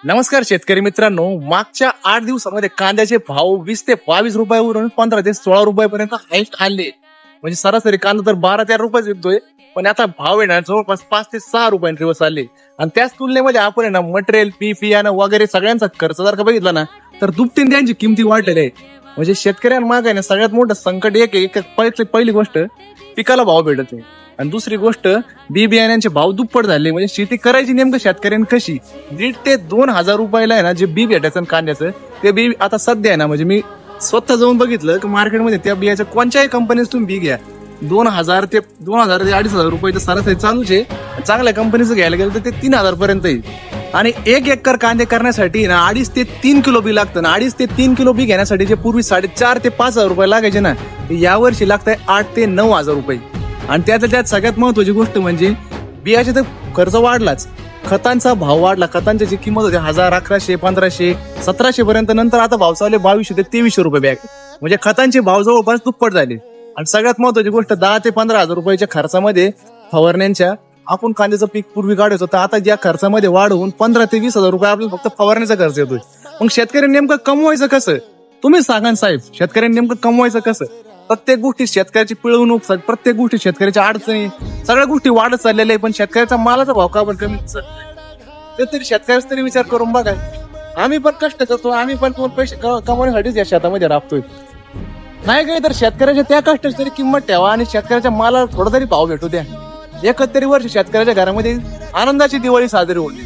नमस्कार शेतकरी मित्रांनो, मागच्या 8 दिवसामध्ये कांद्याचे भाव 20 ते 22 रुपयावरून 15 ते 16 रुपयापर्यंत हाईट आले. म्हणजे सरासरी कांदा तर 12-13 रुपये विकतोय, पण आता भाव आहे ना जवळपास 5 ते 6 रुपयांचे दिवस आले. आणि त्याच तुलनेमध्ये आपण आहे ना मटेरियल बियाणं वगैरे सगळ्यांचा खर्च जर का बघितला ना तर दुपटीने त्यांची किमती वाढलेल्या आहेत. म्हणजे शेतकऱ्यांमागे आहे ना सगळ्यात मोठं संकट एक पहिली गोष्ट पिकाला भाव भेटत नाही, आणि दुसरी गोष्ट बियाण्यांचे भाव दुप्पट झाले. म्हणजे शेती करायची नेमकं शेतकऱ्यांनी कशी? 1,500 ते 2,000 रुपयाला आहे ना जे बी भेटायचं कांद्याचं, ते बी आता सध्या आहे ना, म्हणजे मी स्वतः जाऊन बघितलं की मार्केटमध्ये त्या बियाच्या कोणत्याही कंपनीचं तुम्ही बी घ्या, 2,000 ते 2,500 रुपये सरासरी चालूच आहे. चांगल्या कंपनीचं घ्यायला गेलं तर ते 3,000 पर्यंत येईल. आणि 1 एकर कांदे करण्यासाठी ना 2.5 ते 3 किलो बी लागतं ना. 2.5 ते 3 किलो बी घेण्यासाठी जे पूर्वी 4,500 ते 5,000 रुपये लागायचे ना, ते यावर्षी लागतंय 8 ते 9,000 रुपये. आणि त्यात सगळ्यात महत्वाची गोष्ट म्हणजे बियाचे तर खर्च वाढलाच, खतांचा भाव वाढला. खतांची जी किंमत होती 1,000, 1,100, 1,500, 1,700 पर्यंत, नंतर आता भाव चालले 2,200 ते 2,300 रुपये बॅग. म्हणजे खतांचे भाव जवळपास दुप्पट झाले. आणि सगळ्यात महत्वाची गोष्ट 10 ते 15,000 रुपयाच्या खर्चामध्ये फवारण्यांच्या आपण कांद्याचं पीक पूर्वी काढायचो, तर आता या खर्चामध्ये वाढ होऊन 15 ते 20,000 रुपये आपल्याला फक्त फवारण्याचा खर्च येतोय. मग शेतकऱ्यांनी नेमकं कमवायचं कसं? तुम्ही सांगा ना साहेब, शेतकऱ्यांनी नेमकं कमवायचं कसं? प्रत्येक गोष्टी शेतकऱ्याची पिळवणूक, प्रत्येक गोष्टी शेतकऱ्याच्या अडचणी, सगळ्या गोष्टी वाढत चाललेल्या आहे. पण शेतकऱ्याचा मालाचा भाव का पण कमी ते तरी शेतकऱ्याचा तरी विचार करून बघा. आम्ही पण कष्ट करतो, आम्ही पण पैसे कमवण्यासाठीच या शेतामध्ये राबतोय. नाही काही तर शेतकऱ्याच्या त्या कष्टाची तरी किंमत ठेवा आणि शेतकऱ्याच्या मालाला थोडा तरी भाव भेटू द्या. एकतरी वर्ष शेतकऱ्याच्या घरामध्ये आनंदाची दिवाळी साजरी होते.